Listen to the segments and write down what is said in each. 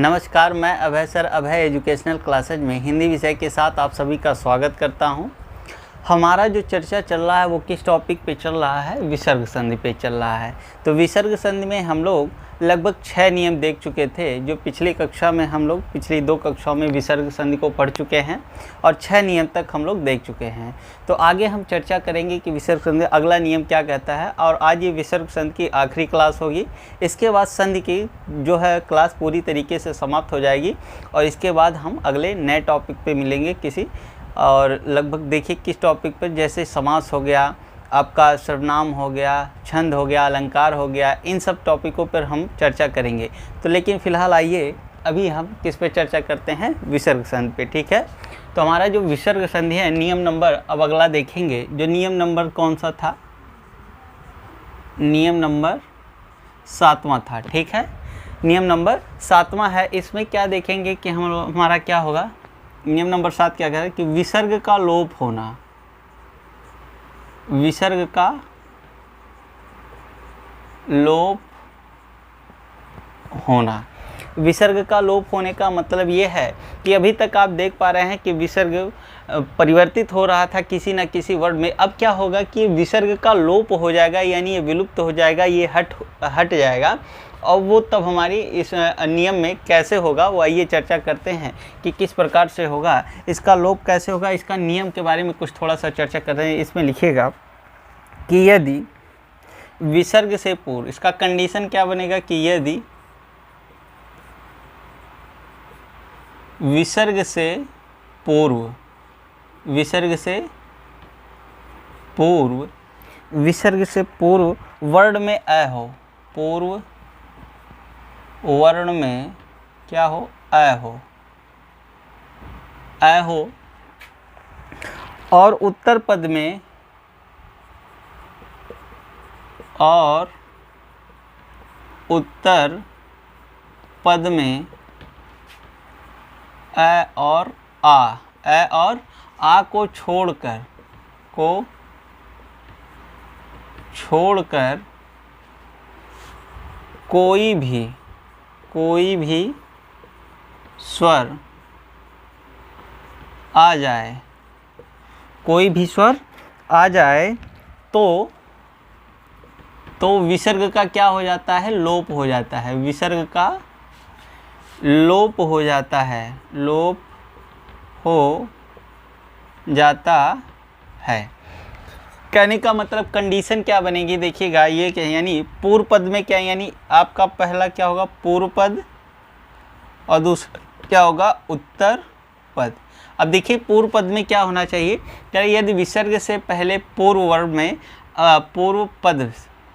नमस्कार, मैं अभय सर अभय educational classes में हिंदी विषय के साथ आप सभी का स्वागत करता हूं। हमारा जो चर्चा चल रहा है वो किस टॉपिक पे चल रहा है? विसर्ग संधि पे चल रहा है। तो विसर्ग संधि में हम लोग लगभग 6 नियम देख चुके थे, जो पिछली कक्षा में हम लोग पिछली 2 कक्षाओं में विसर्ग संधि को पढ़ चुके हैं और 6 नियम तक हम लोग देख चुके हैं। तो आगे हम चर्चा करेंगे कि विसर्ग संधि अगला नियम क्या कहता है, और आज ये विसर्ग संधि की आखिरी क्लास होगी। इसके बाद संधि की जो है क्लास पूरी तरीके से समाप्त हो जाएगी और इसके बाद हम अगले नए टॉपिक पे मिलेंगे किसी, और लगभग देखिए किस टॉपिक पर, जैसे समास हो गया, आपका सर्वनाम हो गया, छंद हो गया, अलंकार हो गया, इन सब टॉपिकों पर हम चर्चा करेंगे। तो लेकिन फ़िलहाल आइए अभी हम किस पे चर्चा करते हैं? विसर्ग संधि पे, ठीक है। तो हमारा जो विसर्ग संधि है, नियम नंबर अब अगला देखेंगे। जो नियम नंबर कौन सा था? नियम नंबर 7वां था, ठीक है। नियम नंबर 7वां है। इसमें क्या देखेंगे कि हमारा क्या होगा? नियम नंबर 7 क्या कहता है कि विसर्ग का लोप होना, विसर्ग का लोप होना। विसर्ग का लोप होने का मतलब ये है कि अभी तक आप देख पा रहे हैं कि विसर्ग परिवर्तित हो रहा था किसी न किसी वर्ड में। अब क्या होगा कि विसर्ग का लोप हो जाएगा, यानी ये विलुप्त हो जाएगा, ये हट जाएगा। और वो तब हमारी इस नियम में कैसे होगा, वो आइए चर्चा करते हैं कि किस प्रकार से होगा, इसका लोप कैसे होगा। इसका नियम के बारे में कुछ थोड़ा सा चर्चा कर रहे हैं। इसमें लिखिएगा कि यदि विसर्ग से पूर्व, इसका कंडीशन क्या बनेगा कि यदि विसर्ग से पूर्व, विसर्ग से पूर्व, विसर्ग से पूर्व वर्ण में अ हो, पूर्व वर्ण में क्या हो? अ हो, अ हो, और उत्तर पद में, और उत्तर पद में अ और आ, अ और आ को छोड़कर, कोई भी स्वर आ जाए, कोई भी स्वर आ जाए तो विसर्ग का क्या हो जाता है? लोप हो जाता है। विसर्ग का लोप हो जाता है, लोप हो जाता है। कहने का मतलब कंडीशन क्या बनेगी? देखिएगा, ये क्या यानी पूर्व पद में क्या, यानी आपका पहला क्या होगा? पूर्व पद, और दूसरा क्या होगा? उत्तर पद। अब देखिए पूर्व पद में क्या होना चाहिए? यदि विसर्ग से पहले पूर्व वर्ण में,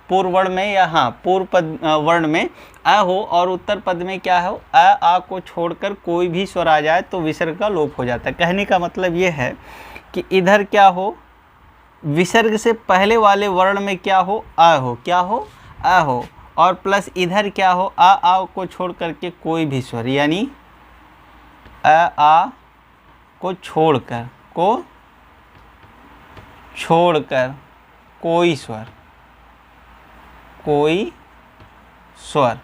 पूर्व वर्ण में, या हाँ पूर्व पद वर्ण में अ हो, और उत्तर पद में क्या हो? आ को छोड़कर कोई भी स्वर आ जाए तो विसर्ग का लोप हो जाता है। कहने का मतलब ये है कि इधर क्या हो? विसर्ग से पहले वाले वर्ण में क्या हो? अ हो, क्या हो? अ हो, और प्लस इधर क्या हो? आ को छोड़ करके कोई भी स्वर, यानी आ को छोड़कर, कोई स्वर,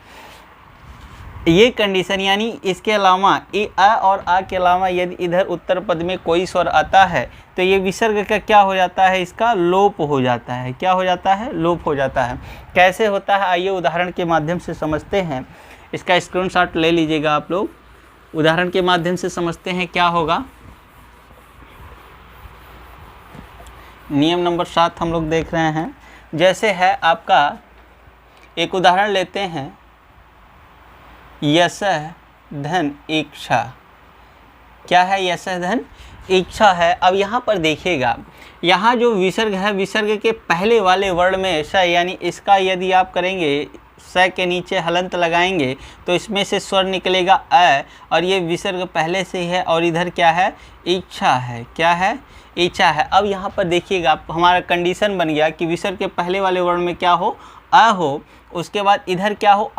ये कंडीशन, यानी इसके अलावा अ और आ के अलावा यदि इधर उत्तर पद में कोई स्वर आता है तो ये विसर्ग का क्या हो जाता है? इसका लोप हो जाता है। क्या हो जाता है? लोप हो जाता है। कैसे होता है? आइए उदाहरण के माध्यम से समझते हैं। इसका स्क्रीनशॉट ले लीजिएगा आप लोग। उदाहरण के माध्यम से समझते हैं क्या होगा। नियम नंबर 7 हम लोग देख रहे हैं। जैसे है आपका, एक उदाहरण लेते हैं, यशः धन इच्छा। क्या है? यशः धन इच्छा है। अब यहाँ पर देखिएगा, यहाँ जो विसर्ग है, विसर्ग के पहले वाले वर्ण में स, यानी इसका यदि आप करेंगे, स के नीचे हलंत लगाएंगे तो इसमें से स्वर निकलेगा अ, और ये विसर्ग पहले से ही है, और इधर क्या है? इच्छा है। क्या है? इच्छा है। अब यहाँ पर देखिएगा, हमारा कंडीशन बन गया कि विसर्ग के पहले वाले वर्ण में क्या हो? अ हो, उसके बाद इधर क्या हो?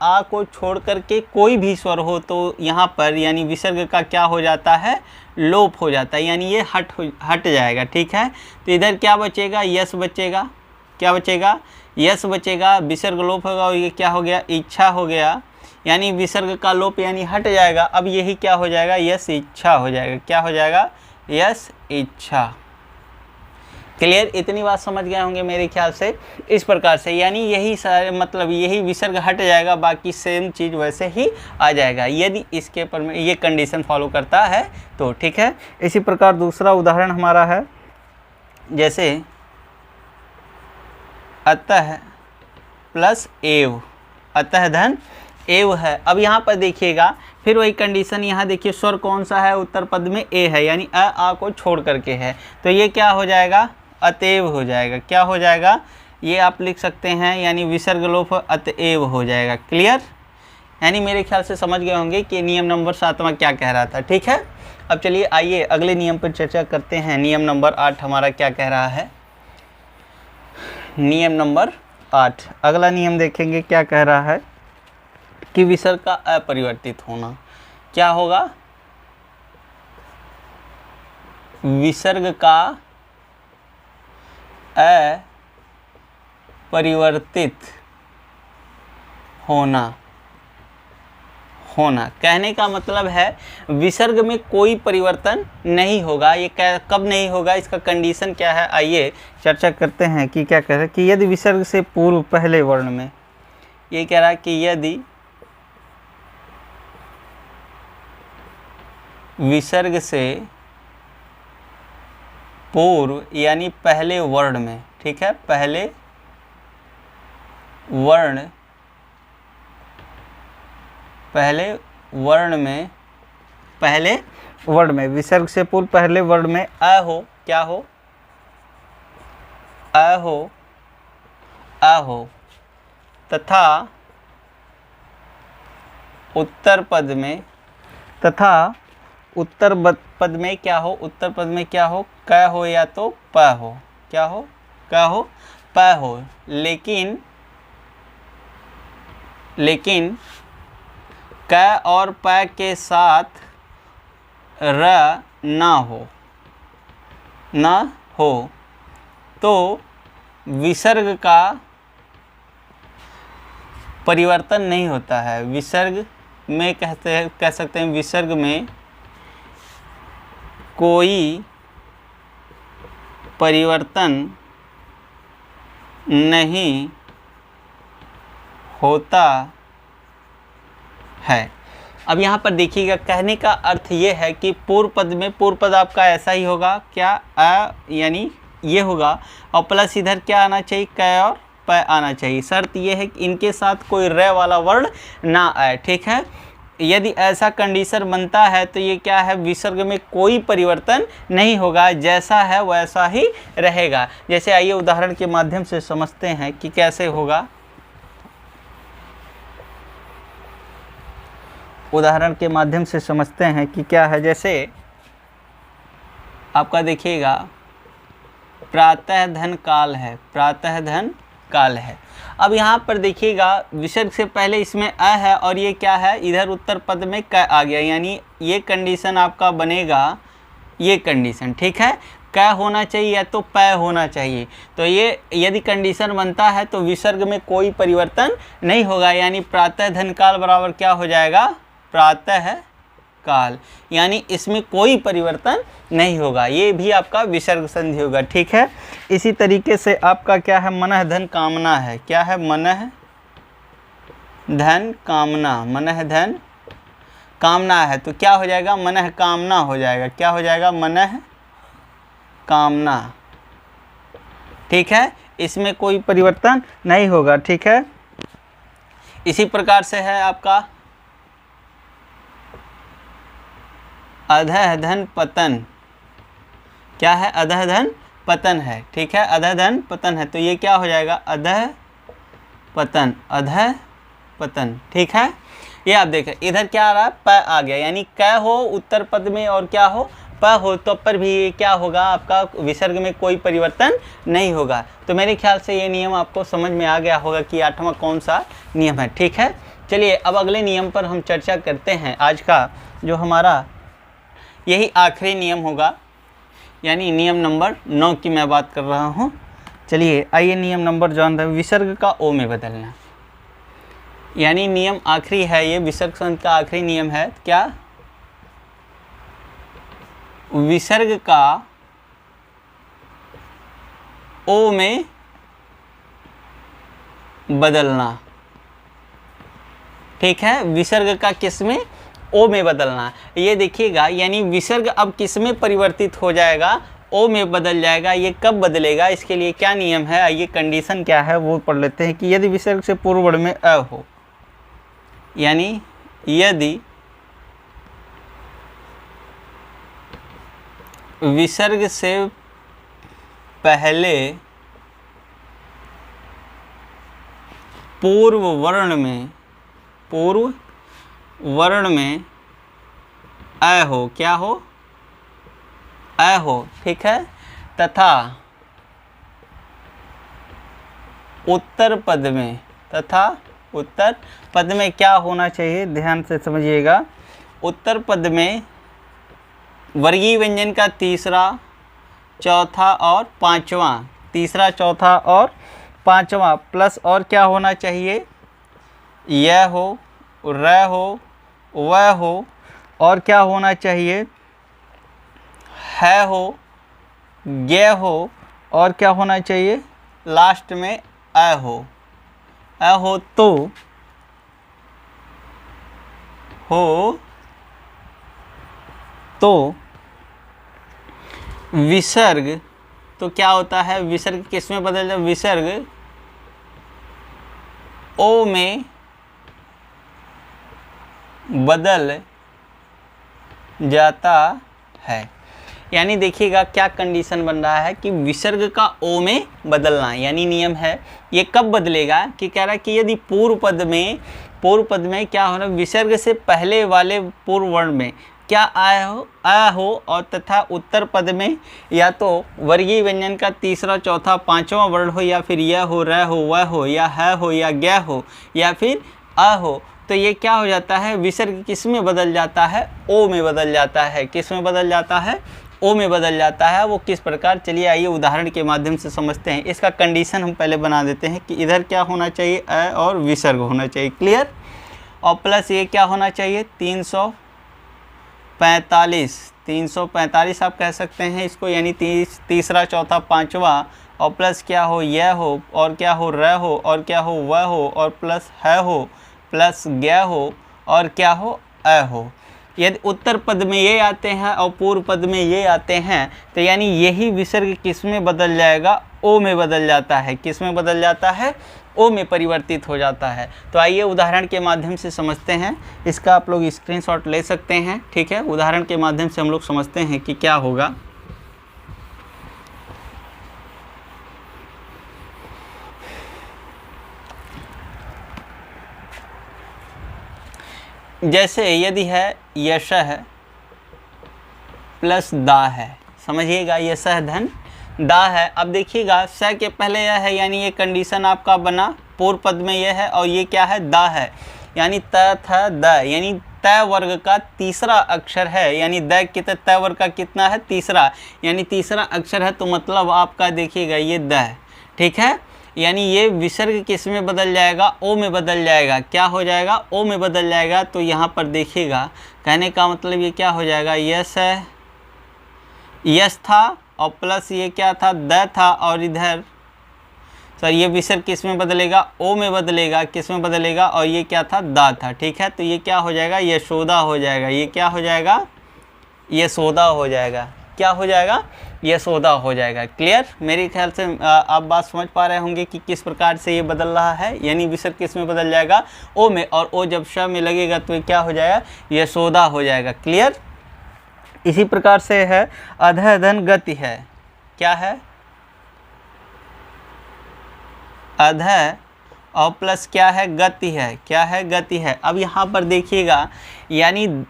आ को छोड़ करके कोई भी स्वर हो तो यहाँ पर यानी विसर्ग का क्या हो जाता है? लोप हो जाता है, यानी ये हट जाएगा, ठीक है। तो इधर क्या बचेगा? यश बचेगा। क्या बचेगा? यश बचेगा, विसर्ग लोप होगा, और ये क्या हो गया? इच्छा हो गया। यानी विसर्ग का लोप यानी हट जाएगा। अब यही क्या हो जाएगा, यस इच्छा हो जाएगा। क्या हो जाएगा, यस इच्छा। क्लियर, इतनी बात समझ गए होंगे मेरे ख्याल से। इस प्रकार से यानी यही सारे मतलब यही विसर्ग हट जाएगा, बाकी सेम चीज़ वैसे ही आ जाएगा यदि इसके पर में ये कंडीशन फॉलो करता है तो। ठीक है, इसी प्रकार दूसरा उदाहरण हमारा है, जैसे अतः प्लस एव, अतः धन एव है। अब यहाँ पर देखिएगा फिर वही कंडीशन, यहाँ देखिए स्वर कौन सा है, उत्तर पद में ए है, यानी अ आ को छोड़ करके है, तो ये क्या हो जाएगा, अतएव हो जाएगा। क्या हो जाएगा, ये आप लिख सकते हैं, यानी विसर्ग लोप अतएव हो जाएगा। क्लियर, यानी मेरे ख्याल से समझ गए होंगे कि नियम नंबर 7वां क्या कह रहा था। ठीक है, अब चलिए आइए अगले नियम पर चर्चा करते हैं। नियम नंबर 8 हमारा क्या कह रहा है, नियम नंबर 8 अगला नियम देखेंगे क्या कह रहा है कि विसर्ग का अपरिवर्तित होना। क्या होगा, विसर्ग का अपरिवर्तित होना। कहने का मतलब है विसर्ग में कोई परिवर्तन नहीं होगा। ये कब नहीं होगा, इसका कंडीशन क्या है, आइए चर्चा करते हैं कि क्या कह रहा है कि यदि विसर्ग से पूर्व पहले वर्ण में, ये कह रहा है कि यदि विसर्ग से पूर्व यानी पहले वर्ण में, ठीक है, पहले वर्ण में विसर्ग से पूर्व पहले वर्ण में अ हो, क्या हो, अ हो तथा उत्तर पद में क्या हो, उत्तर पद में क्या हो, क हो या तो प हो। क्या हो, क हो प हो, लेकिन क और प के साथ र ना हो तो विसर्ग का परिवर्तन नहीं होता है। विसर्ग में कह सकते हैं विसर्ग में कोई परिवर्तन नहीं होता है। अब यहाँ पर देखिएगा, कहने का अर्थ ये है कि पूर्व पद आपका ऐसा ही होगा, क्या अ यानी ये होगा, और प्लस इधर क्या आना चाहिए, क और प आना चाहिए। शर्त ये है कि इनके साथ कोई र वाला वर्ण ना आए। ठीक है, यदि ऐसा कंडीशन बनता है तो ये क्या है, विसर्ग में कोई परिवर्तन नहीं होगा, जैसा है वैसा ही रहेगा। जैसे आइए उदाहरण के माध्यम से समझते हैं कि कैसे होगा। उदाहरण के माध्यम से समझते हैं कि क्या है। जैसे आपका देखिएगा प्रातः धन काल है, प्रातः धन काल है। अब यहाँ पर देखिएगा विसर्ग से पहले इसमें अ है और ये क्या है, इधर उत्तर पद में क आ गया, यानी ये कंडीशन आपका बनेगा, ये कंडीशन। ठीक है, क होना चाहिए या तो प होना चाहिए। तो ये यदि कंडीशन बनता है तो विसर्ग में कोई परिवर्तन नहीं होगा, यानी प्रातः धन काल बराबर क्या हो जाएगा, प्रातः काल, यानी इसमें कोई परिवर्तन नहीं होगा। ये भी आपका विसर्ग संधि होगा। ठीक है, इसी तरीके से आपका क्या है, मनः धन कामना है। क्या है, मनः धन कामना, मनः धन कामना है तो क्या हो जाएगा, मनः कामना हो जाएगा। क्या हो जाएगा, मनः कामना। ठीक है, इसमें कोई परिवर्तन नहीं होगा। ठीक है, इसी प्रकार से है आपका अधः धन पतन। क्या है, अधः धन पतन है। ठीक है, अधः धन पतन है तो ये क्या हो जाएगा, अधः पतन, अधः पतन। ठीक है, ये आप देखें इधर क्या आ रहा है, प आ गया, यानी क हो उत्तर पद में और क्या हो, प हो, तो पर भी क्या होगा, आपका विसर्ग में कोई परिवर्तन नहीं होगा। तो मेरे ख्याल से ये नियम आपको समझ में आ गया होगा कि 8वां कौन सा नियम है। ठीक है, चलिए अब अगले नियम पर हम चर्चा करते हैं। आज का जो हमारा यही आखिरी नियम होगा, यानी नियम नंबर 9 की मैं बात कर रहा हूँ। चलिए आइए नियम नंबर जान रहे, विसर्ग का ओ में बदलना। यानी नियम आखिरी है, ये विसर्ग संधि का आखिरी नियम है। क्या? विसर्ग का ओ में बदलना। ठीक है, विसर्ग का किस में? ओ में बदलना। ये देखिएगा, यानी विसर्ग अब किस में परिवर्तित हो जाएगा? ओ में बदल जाएगा। ये कब बदलेगा? इसके लिए क्या नियम है, आइए कंडीशन क्या है वो पढ़ लेते हैं। कि यदि विसर्ग से पूर्व वर्ण में अ हो, यानी यदि विसर्ग से पहले पूर्व वर्ण में अ हो, क्या हो? अ हो। ठीक है, तथा उत्तर पद में क्या होना चाहिए? ध्यान से समझिएगा। उत्तर पद में वर्गीय व्यंजन का तीसरा, चौथा और पांचवा, तीसरा, चौथा और पांचवा प्लस और क्या होना चाहिए? यह हो, र हो, वह हो, और क्या होना चाहिए? है हो, गे हो, और क्या होना चाहिए? लास्ट में अ हो। अ हो तो विसर्ग तो क्या होता है? विसर्ग किस में बदल जाए? विसर्ग ओ में बदल जाता है। यानी देखिएगा क्या कंडीशन बन रहा है कि विसर्ग का ओ में बदलना, यानी नियम है। ये कब बदलेगा? कि कह रहा है कि यदि पूर्व पद में क्या होना? विसर्ग से पहले वाले पूर्व वर्ण में क्या आ हो और तथा उत्तर पद में या तो वर्गीय व्यंजन का तीसरा, चौथा, पांचवा वर्ण हो, या फिर यह हो, र हो, वह हो, या है हो, या ग हो, या फिर अ हो। तो ये क्या हो जाता है? विसर्ग किस में बदल जाता है? ओ में बदल जाता है। किस में बदल जाता है? ओ में बदल जाता है। वो किस प्रकार? चलिए आइए उदाहरण के माध्यम से समझते हैं। इसका कंडीशन हम पहले बना देते हैं कि इधर क्या होना चाहिए? अ और विसर्ग होना चाहिए। क्लियर? और प्लस ये क्या होना चाहिए? 345 आप कह सकते हैं इसको, यानी तीसरा, चौथा, पांचवा, और प्लस क्या हो? यह हो, और क्या हो? र हो, और क्या हो? वह हो, और प्लस है हो, प्लस ग हो, और क्या हो? अ हो। यदि उत्तर पद में ये आते हैं और पूर्व पद में ये आते हैं, तो यानी यही विसर्ग किस में बदल जाएगा? ओ में बदल जाता है। किस में बदल जाता है? ओ में परिवर्तित हो जाता है। तो आइए उदाहरण के माध्यम से समझते हैं। इसका आप लोग स्क्रीनशॉट ले सकते हैं। ठीक है, उदाहरण के माध्यम से हम लोग समझते हैं कि क्या होगा। जैसे यदि है यशः प्लस दा है, समझिएगा, यशः धन दा है। अब देखिएगा स के पहले यह है, यानी ये कंडीशन आपका बना। पूर्व पद में यह है और ये क्या है? दा है, यानी त थ द, यानी त वर्ग का तीसरा अक्षर है। यानी द कितना? त वर्ग का कितना है? तीसरा, यानी तीसरा अक्षर है। तो मतलब आपका देखिएगा ये द है। ठीक है, यानी ये विसर्ग किस में बदल जाएगा? ओ में बदल जाएगा। क्या हो जाएगा? ओ में बदल जाएगा। तो यहाँ पर देखिएगा, कहने का मतलब ये क्या हो जाएगा? यस है, यस था, और प्लस ये क्या था? द था, और इधर सर ये विसर्ग किस में बदलेगा? ओ में बदलेगा। किस में बदलेगा? और ये क्या था? दा था। ठीक है, तो ये क्या हो जाएगा? यशोदा हो जाएगा। ये क्या हो जाएगा? यशोदा हो जाएगा। क्या हो जाएगा? यशोदा हो जाएगा। क्लियर? मेरे ख्याल से आप बात समझ पा रहे होंगे कि किस प्रकार से ये बदल रहा है। यानी विसर्ग किस में बदल जाएगा? ओ में, और ओ जब श में लगेगा तो ये क्या हो जाएगा? यशोदा हो जाएगा। क्लियर? इसी प्रकार से है अधः धन गति है। क्या है? अधः और प्लस क्या है? गति है। क्या है? गति है। अब यहाँ पर देखिएगा, यानी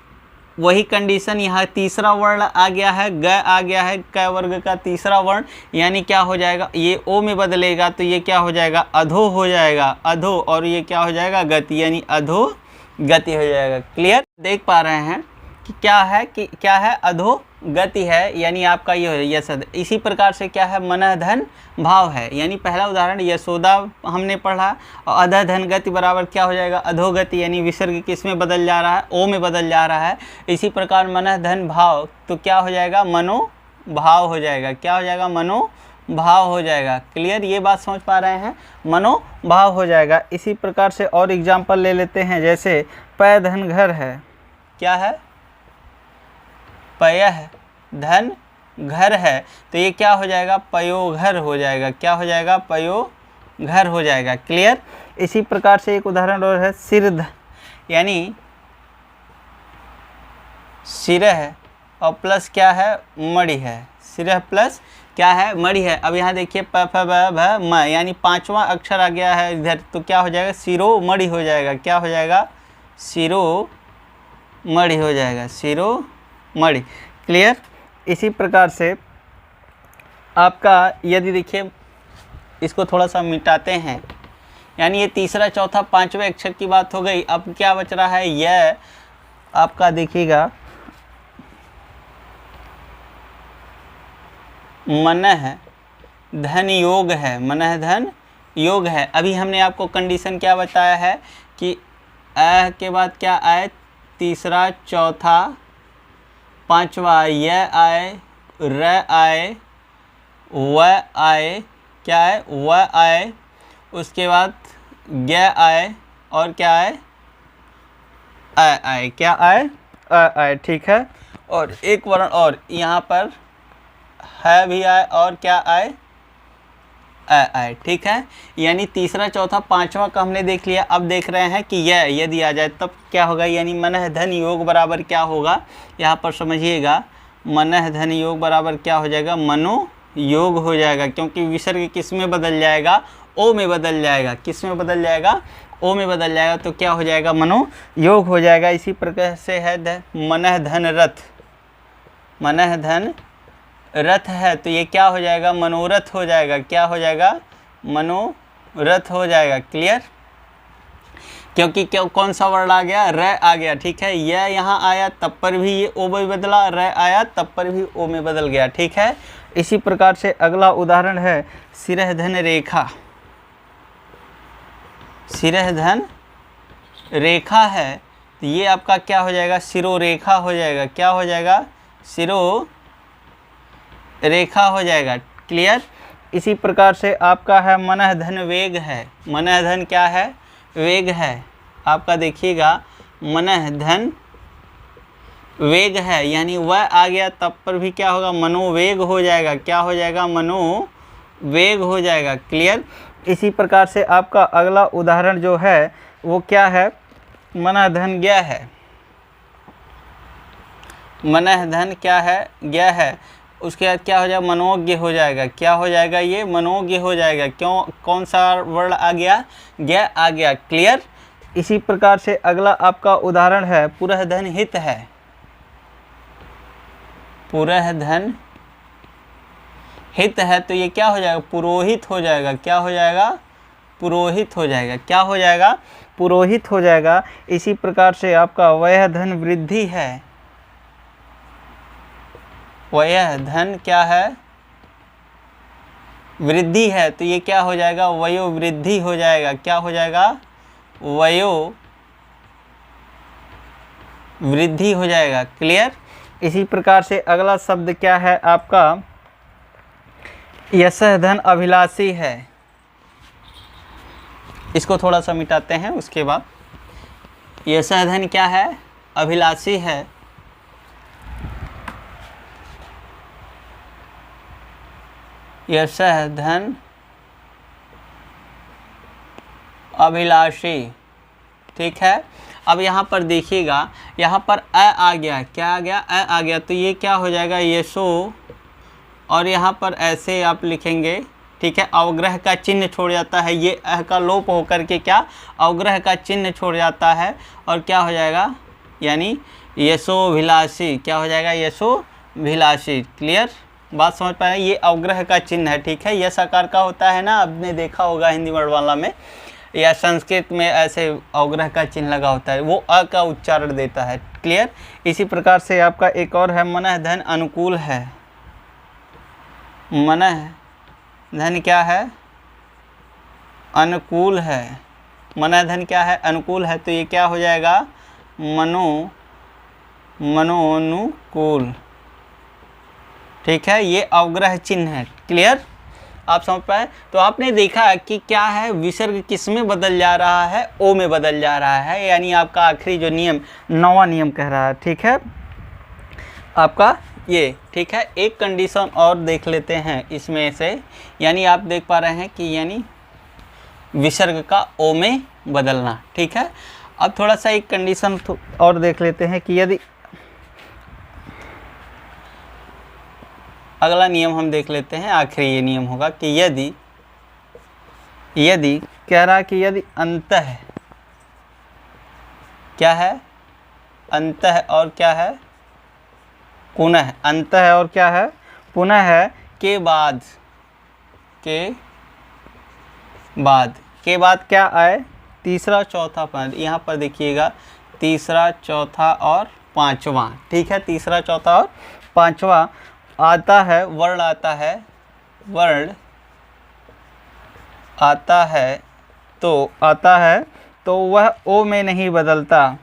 वही कंडीशन, यहाँ तीसरा वर्ण आ गया है, ग आ गया है, क वर्ग का तीसरा वर्ण, यानी क्या हो जाएगा? ये ओ में बदलेगा तो ये क्या हो जाएगा? अधो हो जाएगा। अधो, और ये क्या हो जाएगा? गति, यानी अधो गति हो जाएगा। क्लियर? देख पा रहे हैं कि क्या है? अधो गति है, यानी आपका ये हो यशद। इसी प्रकार से क्या है, मनः धन भाव है, यानी पहला उदाहरण यशोदा हमने पढ़ा, और अधः धन गति बराबर क्या हो जाएगा, अधोगति, यानी विसर्ग किस में बदल जा रहा है, ओ में बदल जा रहा है। इसी प्रकार मनः धन भाव तो क्या हो जाएगा, मनोभाव हो जाएगा। क्या हो जाएगा, मनोभाव हो जाएगा। क्लियर, ये बात समझ पा रहे हैं, मनोभाव हो जाएगा। इसी प्रकार से और एग्जाम्पल ले लेते हैं, जैसे पय धन घर है, क्या है, पय धन घर है, तो ये क्या हो जाएगा, पयोघर हो जाएगा। क्या हो जाएगा, पयोघर हो जाएगा। क्लियर। इसी प्रकार से एक उदाहरण और है, सिर, यानी सिर है और प्लस क्या है, मणि है। सिर प्लस क्या है, मणि है। अब यहाँ देखिए प फ ब भ म, यानी पांचवा अक्षर आ गया है इधर, तो क्या हो जाएगा, शिरोमणि हो जाएगा। क्या हो जाएगा, शिरोमणि हो जाएगा, शिरोमणि। क्लियर। इसी प्रकार से आपका यदि देखिए इसको थोड़ा सा मिटाते हैं, यानी ये तीसरा चौथा पांचवें अक्षर की बात हो गई। अब क्या बच रहा है, यह आपका देखिएगा मनः धन योग है, मनः धन योग है। अभी हमने आपको कंडीशन क्या बताया है कि अ के बाद क्या आए, तीसरा चौथा पांचवा, य आए, र आए, व आए, क्या आए, व आए, उसके बाद ग आए, और क्या आए, अ आए। क्या आए, अ आए। ठीक है। और एक वर्ण और यहाँ पर है भी आए, और क्या आए, आए। ठीक है, यानी तीसरा चौथा पांचवा का हमने देख लिया। अब देख रहे हैं कि यह यदि आ जाए तब क्या होगा, यानी मनः धन योग बराबर क्या होगा, यहाँ पर समझिएगा, मनः धन योग बराबर क्या हो जाएगा, मनो योग हो जाएगा। क्योंकि विसर्ग किस में बदल जाएगा, ओ में बदल जाएगा। किस में बदल जाएगा, ओ में बदल जाएगा, तो क्या हो जाएगा, मनो योग हो जाएगा। इसी प्रकार से है मनः धन रथ, मनः धन रथ है, तो ये क्या हो जाएगा, मनोरथ हो जाएगा। क्या हो जाएगा, मनोरथ हो जाएगा। क्लियर। क्योंकि क्या, कौन सा वर्ण आ गया, र आ गया। ठीक है, यह यहाँ आया तब पर भी ये ओ में बदला, र आया तब पर भी ओ में बदल गया। ठीक है। इसी प्रकार से अगला उदाहरण है, सिरह धन रेखा, सिरह धन रेखा है, तो ये आपका क्या हो जाएगा, सिरो रेखा हो जाएगा। क्या हो जाएगा, सिरो रेखा हो जाएगा। क्लियर। इसी प्रकार से आपका है मनः धन वेग है, मनः धन क्या है, वेग है। आपका देखिएगा मनः धन वेग है, यानी वह आ गया तब पर भी क्या होगा, मनोवेग हो जाएगा। क्या हो जाएगा, मनोवेग हो जाएगा। क्लियर। इसी प्रकार से आपका अगला उदाहरण जो है वो क्या है, मनः धन ज्ञ है, मनः धन क्या है, ज्ञ है। उसके बाद क्या हो जाएगा, मनोज्ञ हो जाएगा। क्या हो जाएगा, ये मनोज्ञ हो जाएगा। क्यों, कौन सा वर्ण आ गया, ज्ञ आ गया। क्लियर। इसी प्रकार से अगला आपका उदाहरण है, पुरः धन हित है, पुरः धन हित है, तो ये क्या हो जाएगा, पुरोहित हो जाएगा। क्या हो जाएगा, पुरोहित हो जाएगा। क्या हो जाएगा, पुरोहित हो जाएगा। इसी प्रकार से आपका वयः धन वृद्धि है, वयः धन क्या है, वृद्धि है, तो ये क्या हो जाएगा, वयो वृद्धि हो जाएगा। क्या हो जाएगा, वयो वृद्धि हो जाएगा। क्लियर। इसी प्रकार से अगला शब्द क्या है आपका, यशः धन अभिलाषी है। इसको थोड़ा सा मिटाते हैं, उसके बाद यशः धन क्या है, अभिलाषी है। यशः धन अभिलाषी। ठीक है। अब यहाँ पर देखिएगा, यहाँ पर अ आ गया। क्या आ गया, अ आ गया, तो ये क्या हो जाएगा, यशो, और यहाँ पर ऐसे आप लिखेंगे। ठीक है, अवग्रह का चिन्ह छोड़ जाता है, ये अह का लोप होकर के क्या, अवग्रह का चिन्ह छोड़ जाता है, और क्या हो जाएगा, यानी यशोभिलाषी। क्या हो जाएगा, यशोभिलाषी। क्लियर, बात समझ पाए। ये अवग्रह का चिन्ह है। ठीक है, यश आकार का होता है ना, आपने देखा होगा हिंदी वर्णमाला में, या संस्कृत में ऐसे अवग्रह का चिन्ह लगा होता है, वो अ का उच्चारण देता है। क्लियर। इसी प्रकार से आपका एक और है मनः धन अनुकूल है। मनः धन क्या है? अनुकूल है। मनः धन क्या है? अनुकूल है। तो ये क्या हो जाएगा? मनोनुकूल। ठीक है, ये अवग्रह चिन्ह है। क्लियर, आप समझ पाए? तो आपने देखा कि क्या है, विसर्ग किस में बदल जा रहा है? ओ में बदल जा रहा है, यानी आपका आखिरी जो नियम 9वां नियम कह रहा है। ठीक है, आपका ये। ठीक है, एक कंडीशन और देख लेते हैं इसमें से, यानी आप देख पा रहे हैं कि यानी विसर्ग का ओ में बदलना। ठीक है, अब थोड़ा सा एक कंडीशन और देख लेते हैं कि यदि अगला नियम हम देख लेते हैं, आखिरी ये नियम होगा कि यदि कह रहा कि यदि अंतः क्या है? अंतः और क्या है? पुनः। अंतः और क्या है? पुनः है। के बाद क्या आए? तीसरा चौथा पद। यहाँ पर देखिएगा, तीसरा चौथा और पांचवा। ठीक है, तीसरा चौथा और पांचवा आता है, वर्ण आता है, वर्ण आता है तो वह ओ में नहीं बदलता।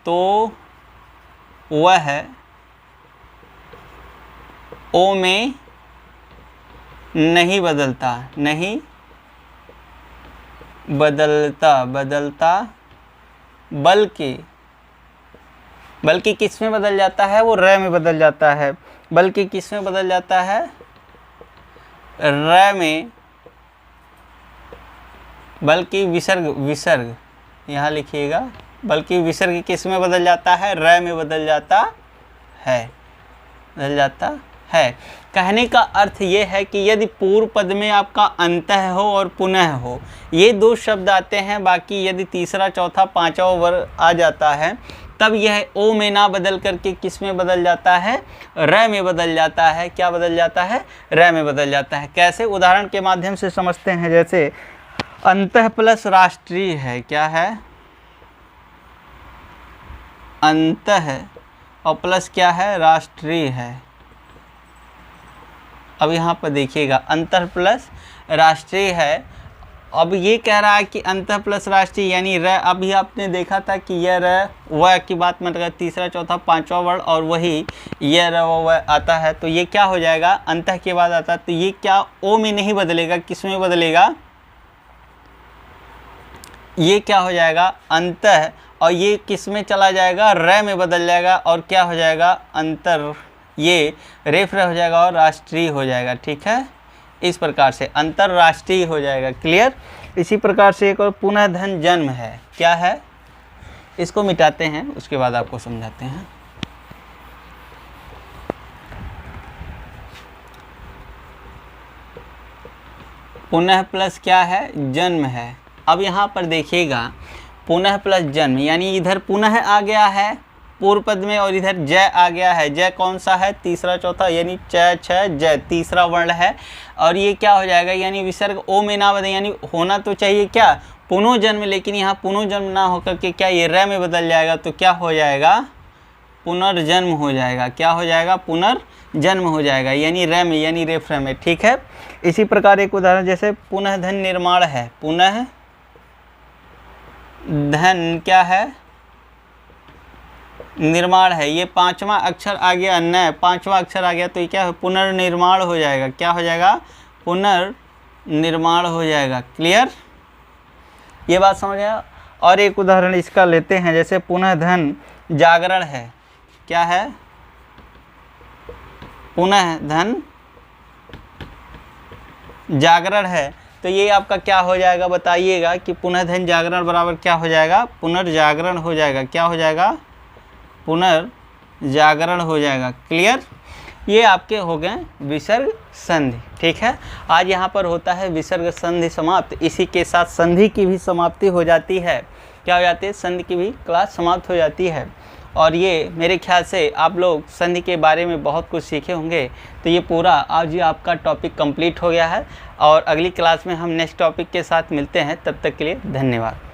तो वह ओ में नहीं बदलता, बल्कि किस में बदल जाता है? वो र में बदल जाता है। बल्कि किस में बदल जाता है? र में। बल्कि विसर्ग यहाँ लिखिएगा, बल्कि विसर्ग किस में बदल जाता है? र में बदल जाता है। कहने का अर्थ ये है कि यदि पूर्व पद में आपका अंतः हो और पुनः हो, ये दो शब्द आते हैं, बाकी यदि तीसरा चौथा पांचवा वर्ग आ जाता है, तब यह ओ में ना बदल करके किस में बदल जाता है? र में बदल जाता है। क्या बदल जाता है? र में बदल जाता है। कैसे? उदाहरण के माध्यम से समझते हैं। जैसे अंतः प्लस राष्ट्रीय है। क्या है? अंतः और प्लस क्या है? राष्ट्रीय है। अब यहाँ पर देखिएगा, अंतः प्लस राष्ट्रीय है। अब ये कह रहा है कि अंतः प्लस राष्ट्रीय यानी र। अभी आपने देखा था कि यह र वह की बात मतलब तीसरा चौथा पांचवा वर्ण और वही यह र वह आता है, तो ये क्या हो जाएगा? अंतः के बाद आता है, तो ये क्या ओ में नहीं बदलेगा, किस में बदलेगा? ये क्या हो जाएगा? अंतः। और ये किस में चला जाएगा? र में बदल जाएगा और क्या हो जाएगा? अंतर। ये रेफ हो जाएगा और राष्ट्रीय हो जाएगा। ठीक है, इस प्रकार से अंतरराष्ट्रीय हो जाएगा। क्लियर। इसी प्रकार से एक और पुनः धन जन्म है। क्या है? इसको मिटाते हैं, उसके बाद आपको समझाते हैं। पुनः प्लस क्या है? जन्म है। अब यहाँ पर देखिएगा, पुनः प्लस जन्म यानी इधर पुनः आ गया है पूर्व पद में और इधर जय आ गया है। जय कौन सा है? तीसरा चौथा, यानी च छ जय तीसरा वर्ण है। और ये क्या हो जाएगा? यानी विसर्ग ओ में ना बदले, यानी होना तो चाहिए क्या? पुनर्जन्म, लेकिन यहाँ पुनर्जन्म ना होकर के क्या ये र में बदल जाएगा, तो क्या हो जाएगा? पुनर्जन्म हो जाएगा। क्या हो जाएगा? पुनर्जन्म हो जाएगा, यानी र में, यानी रेफ में। ठीक है, इसी प्रकार एक उदाहरण जैसे पुनः धन निर्माण है। पुनः धन क्या है? निर्माण है। ये पांचवा अक्षर आ गया, न पांचवा अक्षर आ गया, तो ये क्या है? पुनर्निर्माण हो जाएगा। क्या हो जाएगा? पुनर्निर्माण हो जाएगा। क्लियर, ये बात समझ आया। और एक उदाहरण इसका लेते हैं, जैसे पुनः धन जागरण है। क्या है? पुनः धन जागरण है, तो ये आपका क्या हो जाएगा? बताइएगा कि पुनः धन जागरण बराबर क्या हो जाएगा? पुनर्जागरण हो जाएगा। क्या हो जाएगा? पुनर्जागरण हो जाएगा। क्लियर, ये आपके हो गए विसर्ग संधि। ठीक है, आज यहाँ पर होता है विसर्ग संधि समाप्त। इसी के साथ संधि की भी समाप्ति हो जाती है। क्या हो जाती है? संधि की भी क्लास समाप्त हो जाती है। और ये मेरे ख्याल से आप लोग संधि के बारे में बहुत कुछ सीखे होंगे। तो ये पूरा आज ही आपका टॉपिक कंप्लीट हो गया है और अगली क्लास में हम नेक्स्ट टॉपिक के साथ मिलते हैं। तब तक के लिए धन्यवाद।